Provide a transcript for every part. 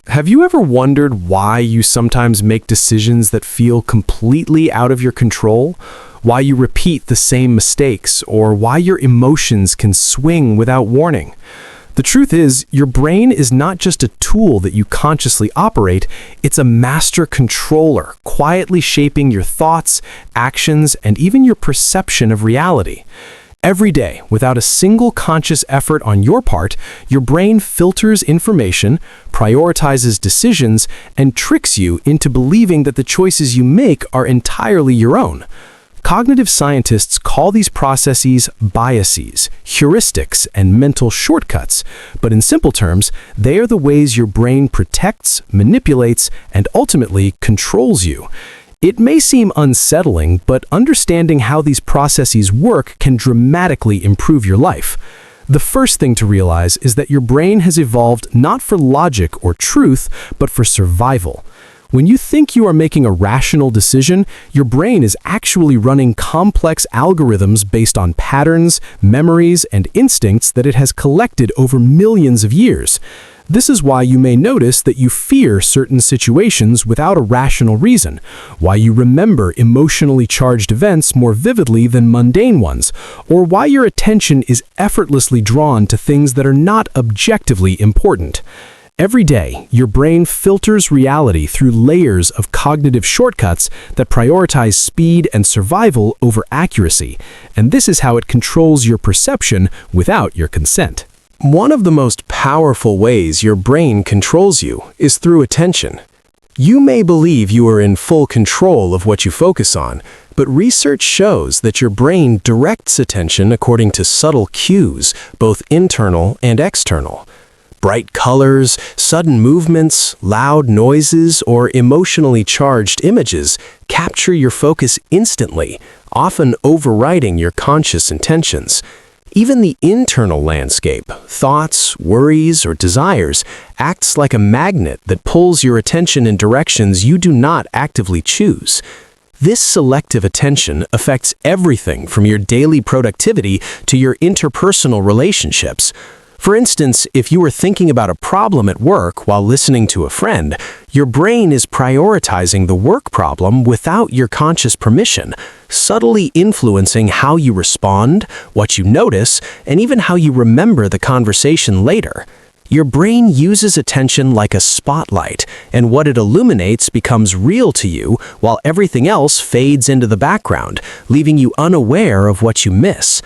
Have you ever wondered why you sometimes make decisions that feel completely out of your control? Why you repeat the same mistakes, or why your emotions can swing without warning? The truth is, your brain is not just a tool that you consciously operate, it's a master controller, quietly shaping your thoughts, actions, and even your perception of reality. Every day, without a single conscious effort on your part, your brain filters information, prioritizes decisions, and tricks you into believing that the choices you make are entirely your own. Cognitive scientists call these processes biases, heuristics, and mental shortcuts, but in simple terms, they are the ways your brain protects, manipulates, and ultimately controls you. It may seem unsettling, but understanding how these processes work can dramatically improve your life. The first thing to realize is that your brain has evolved not for logic or truth, but for survival. When you think you are making a rational decision, your brain is actually running complex algorithms based on patterns, memories, and instincts that it has collected over millions of years. This is why you may notice that you fear certain situations without a rational reason, why you remember emotionally charged events more vividly than mundane ones, or why your attention is effortlessly drawn to things that are not objectively important. Every day, your brain filters reality through layers of cognitive shortcuts that prioritize speed and survival over accuracy, and this is how it controls your perception without your consent. One of the most powerful ways your brain controls you is through attention. You may believe you are in full control of what you focus on, but research shows that your brain directs attention according to subtle cues, both internal and external. Bright colors, sudden movements, loud noises, or emotionally charged images capture your focus instantly, often overriding your conscious intentions. Even the internal landscape, thoughts, worries, or desires, acts like a magnet that pulls your attention in directions you do not actively choose. This selective attention affects everything from your daily productivity to your interpersonal relationships. For instance, if you are thinking about a problem at work while listening to a friend, your brain is prioritizing the work problem without your conscious permission, subtly influencing how you respond, what you notice, and even how you remember the conversation later. Your brain uses attention like a spotlight, and what it illuminates becomes real to you while everything else fades into the background, leaving you unaware of what you miss.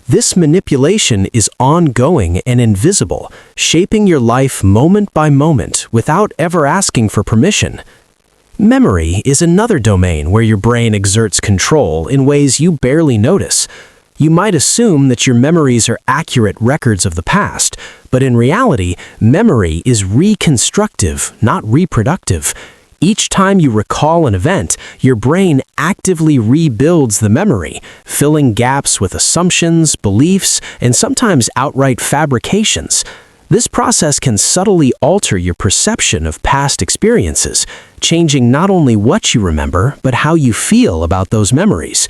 This manipulation is ongoing and invisible, shaping your life moment by moment without ever asking for permission. Memory is another domain where your brain exerts control in ways you barely notice. You might assume that your memories are accurate records of the past, but in reality, memory is reconstructive, not reproductive. Each time you recall an event, your brain actively rebuilds the memory, filling gaps with assumptions, beliefs, and sometimes outright fabrications. This process can subtly alter your perception of past experiences, changing not only what you remember, but how you feel about those memories.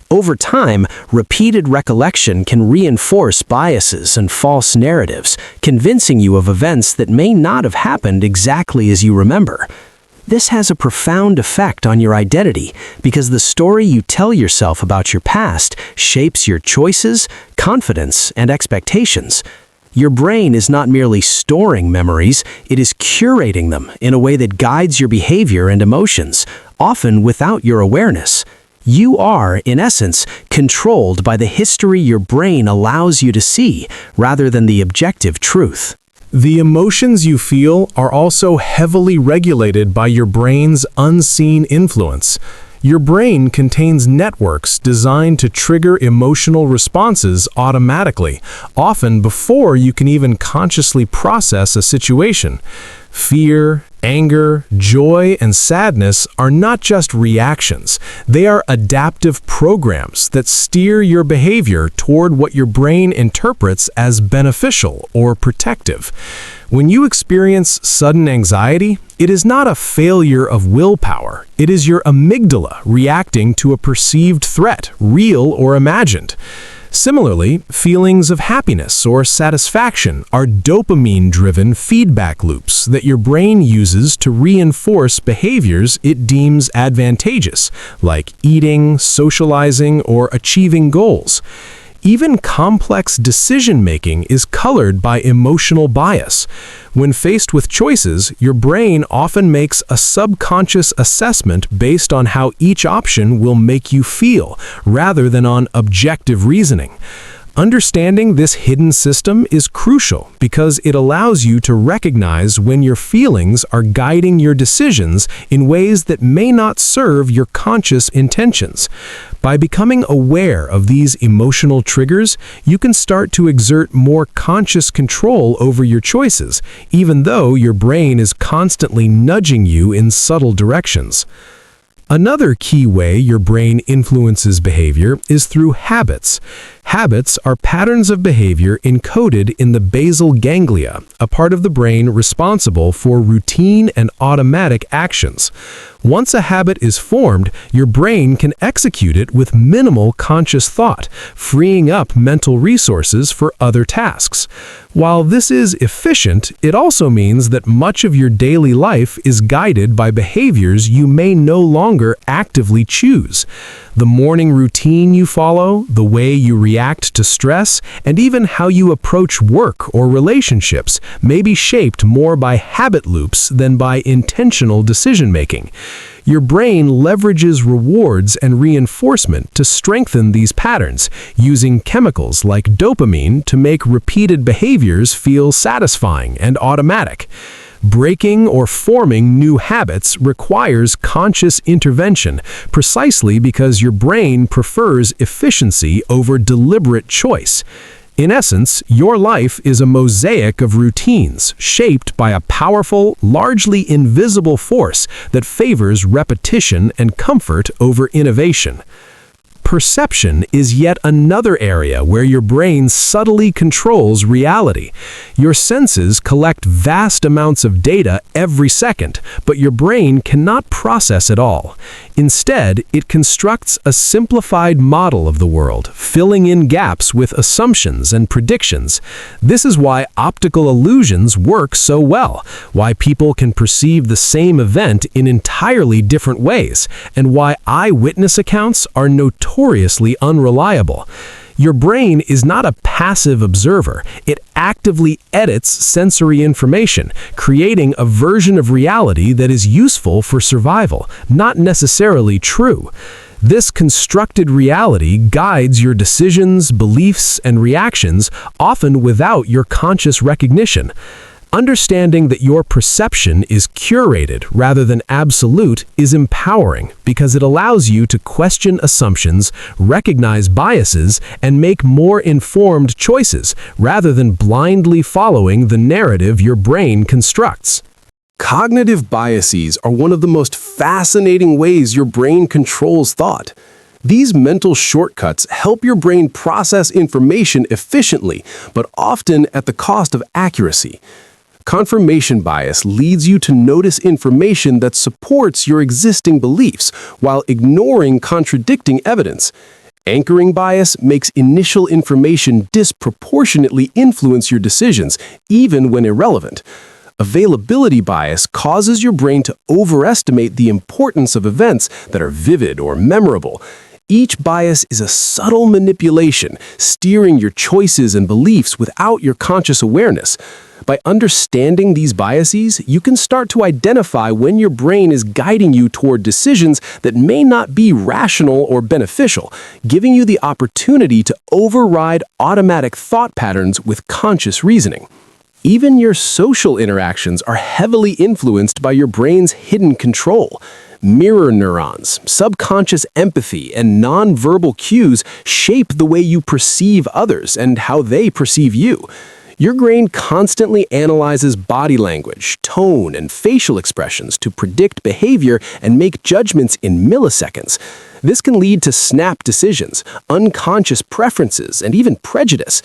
Over time, repeated recollection can reinforce biases and false narratives, convincing you of events that may not have happened exactly as you remember. This has a profound effect on your identity because the story you tell yourself about your past shapes your choices, confidence, and expectations. Your brain is not merely storing memories, it is curating them in a way that guides your behavior and emotions, often without your awareness. You are, in essence, controlled by the history your brain allows you to see, rather than the objective truth. The emotions you feel are also heavily regulated by your brain's unseen influence. Your brain contains networks designed to trigger emotional responses automatically, often before you can even consciously process a situation. Fear, anger, joy, and sadness are not just reactions. They are adaptive programs that steer your behavior toward what your brain interprets as beneficial or protective. When you experience sudden anxiety, it is not a failure of willpower. It is your amygdala reacting to a perceived threat, real or imagined. Similarly, feelings of happiness or satisfaction are dopamine-driven feedback loops that your brain uses to reinforce behaviors it deems advantageous, like eating, socializing, or achieving goals. Even complex decision-making is colored by emotional bias. When faced with choices, your brain often makes a subconscious assessment based on how each option will make you feel, rather than on objective reasoning. Understanding this hidden system is crucial because it allows you to recognize when your feelings are guiding your decisions in ways that may not serve your conscious intentions. By becoming aware of these emotional triggers, you can start to exert more conscious control over your choices, even though your brain is constantly nudging you in subtle directions. Another key way your brain influences behavior is through habits. Habits are patterns of behavior encoded in the basal ganglia, a part of the brain responsible for routine and automatic actions. Once a habit is formed, your brain can execute it with minimal conscious thought, freeing up mental resources for other tasks. While this is efficient, it also means that much of your daily life is guided by behaviors you may no longer actively choose. The morning routine you follow, the way you react to stress, and even how you approach work or relationships may be shaped more by habit loops than by intentional decision-making. Your brain leverages rewards and reinforcement to strengthen these patterns, using chemicals like dopamine to make repeated behaviors feel satisfying and automatic. Breaking or forming new habits requires conscious intervention, precisely because your brain prefers efficiency over deliberate choice. In essence, your life is a mosaic of routines shaped by a powerful, largely invisible force that favors repetition and comfort over innovation. Perception is yet another area where your brain subtly controls reality. Your senses collect vast amounts of data every second, but your brain cannot process it all. Instead, it constructs a simplified model of the world, filling in gaps with assumptions and predictions. This is why optical illusions work so well, why people can perceive the same event in entirely different ways, and why eyewitness accounts are notoriously unreliable. Your brain is not a passive observer. It actively edits sensory information, creating a version of reality that is useful for survival, not necessarily true. This constructed reality guides your decisions, beliefs, and reactions, often without your conscious recognition. Understanding that your perception is curated rather than absolute is empowering because it allows you to question assumptions, recognize biases, and make more informed choices rather than blindly following the narrative your brain constructs. Cognitive biases are one of the most fascinating ways your brain controls thought. These mental shortcuts help your brain process information efficiently, but often at the cost of accuracy. Confirmation bias leads you to notice information that supports your existing beliefs while ignoring contradicting evidence. Anchoring bias makes initial information disproportionately influence your decisions, even when irrelevant. Availability bias causes your brain to overestimate the importance of events that are vivid or memorable. Each bias is a subtle manipulation, steering your choices and beliefs without your conscious awareness. By understanding these biases, you can start to identify when your brain is guiding you toward decisions that may not be rational or beneficial, giving you the opportunity to override automatic thought patterns with conscious reasoning. Even your social interactions are heavily influenced by your brain's hidden control. Mirror neurons, subconscious empathy, and nonverbal cues shape the way you perceive others and how they perceive you. Your brain constantly analyzes body language, tone, and facial expressions to predict behavior and make judgments in milliseconds. This can lead to snap decisions, unconscious preferences, and even prejudice.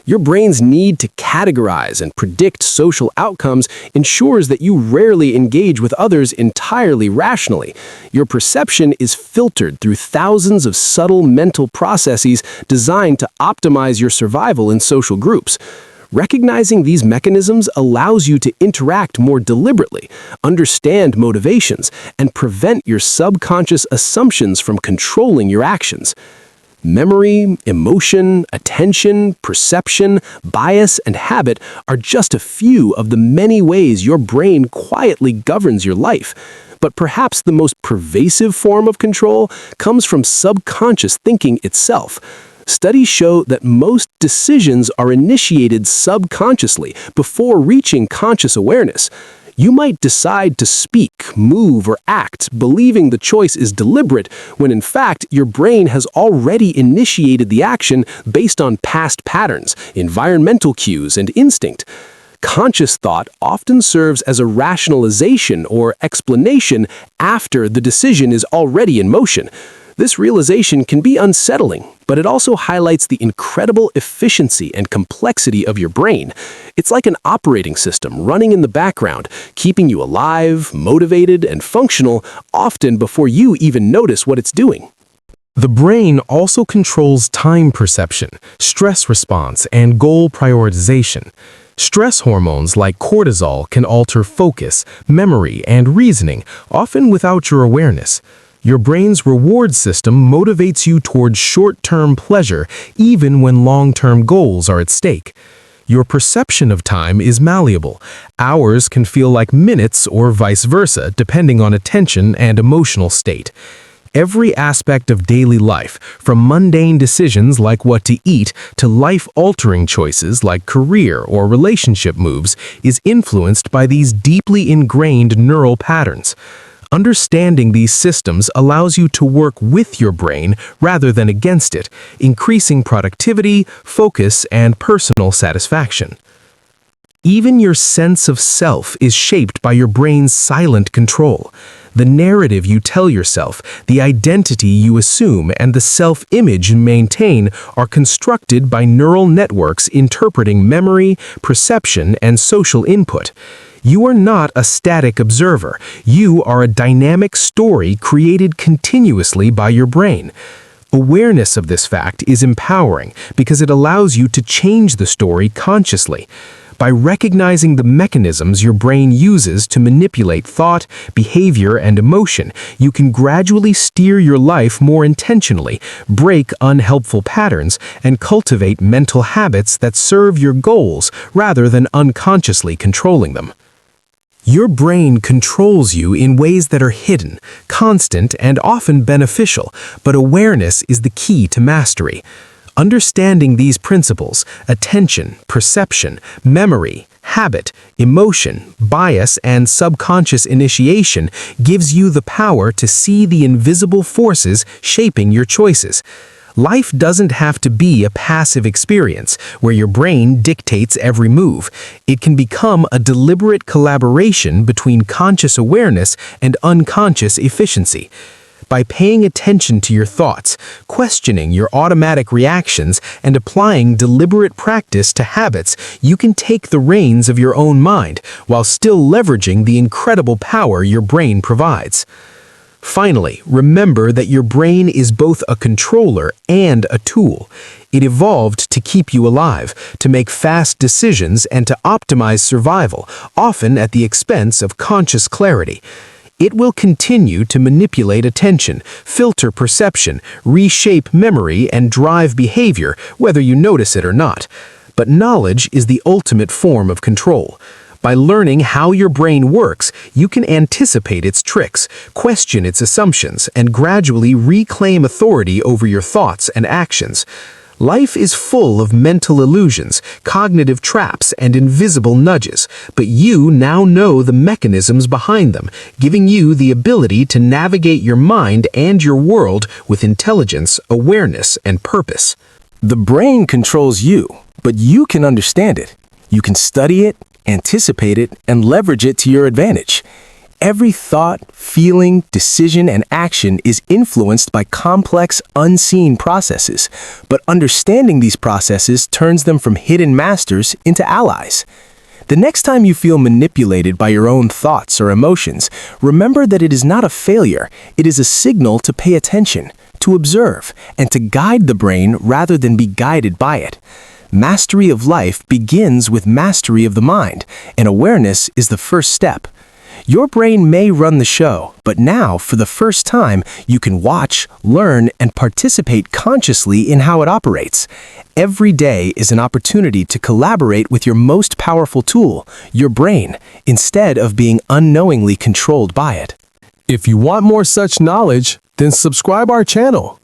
Your brain's need to categorize and predict social outcomes ensures that you rarely engage with others entirely rationally. Your perception is filtered through thousands of subtle mental processes designed to optimize your survival in social groups. Recognizing these mechanisms allows you to interact more deliberately, understand motivations, and prevent your subconscious assumptions from controlling your actions. Memory, emotion, attention, perception, bias, and habit are just a few of the many ways your brain quietly governs your life. But perhaps the most pervasive form of control comes from subconscious thinking itself. Studies show that most decisions are initiated subconsciously before reaching conscious awareness. You might decide to speak, move, or act, believing the choice is deliberate, when in fact your brain has already initiated the action based on past patterns, environmental cues, and instinct. Conscious thought often serves as a rationalization or explanation after the decision is already in motion. This realization can be unsettling, but it also highlights the incredible efficiency and complexity of your brain. It's like an operating system running in the background, keeping you alive, motivated, and functional, often before you even notice what it's doing. The brain also controls time perception, stress response, and goal prioritization. Stress hormones like cortisol can alter focus, memory, and reasoning, often without your awareness. Your brain's reward system motivates you towards short-term pleasure even when long-term goals are at stake. Your perception of time is malleable. Hours can feel like minutes or vice versa, depending on attention and emotional state. Every aspect of daily life, from mundane decisions like what to eat to life-altering choices like career or relationship moves, is influenced by these deeply ingrained neural patterns. Understanding these systems allows you to work with your brain rather than against it, increasing productivity, focus, and personal satisfaction. Even your sense of self is shaped by your brain's silent control. The narrative you tell yourself, the identity you assume, and the self-image you maintain are constructed by neural networks interpreting memory, perception, and social input. You are not a static observer. You are a dynamic story created continuously by your brain. Awareness of this fact is empowering because it allows you to change the story consciously. By recognizing the mechanisms your brain uses to manipulate thought, behavior, and emotion, you can gradually steer your life more intentionally, break unhelpful patterns, and cultivate mental habits that serve your goals rather than unconsciously controlling them. Your brain controls you in ways that are hidden, constant, and often beneficial, but awareness is the key to mastery. Understanding these principles, attention, perception, memory, habit, emotion, bias, and subconscious initiation, gives you the power to see the invisible forces shaping your choices. Life doesn't have to be a passive experience where your brain dictates every move. It can become a deliberate collaboration between conscious awareness and unconscious efficiency. By paying attention to your thoughts, questioning your automatic reactions, and applying deliberate practice to habits, you can take the reins of your own mind while still leveraging the incredible power your brain provides. Finally, remember that your brain is both a controller and a tool. It evolved to keep you alive, to make fast decisions, and to optimize survival, often at the expense of conscious clarity. It will continue to manipulate attention, filter perception, reshape memory, and drive behavior, whether you notice it or not. But knowledge is the ultimate form of control. By learning how your brain works, you can anticipate its tricks, question its assumptions, and gradually reclaim authority over your thoughts and actions. Life is full of mental illusions, cognitive traps, and invisible nudges, but you now know the mechanisms behind them, giving you the ability to navigate your mind and your world with intelligence, awareness, and purpose. The brain controls you, but you can understand it. You can study it, anticipate it, and leverage it to your advantage. Every thought, feeling, decision, and action is influenced by complex, unseen processes, but understanding these processes turns them from hidden masters into allies. The next time you feel manipulated by your own thoughts or emotions, remember that it is not a failure, it is a signal to pay attention, to observe, and to guide the brain rather than be guided by it. Mastery of life begins with mastery of the mind, and awareness is the first step. Your brain may run the show, but now, for the first time, you can watch, learn, and participate consciously in how it operates. Every day is an opportunity to collaborate with your most powerful tool, your brain, instead of being unknowingly controlled by it. If you want more such knowledge, then subscribe our channel.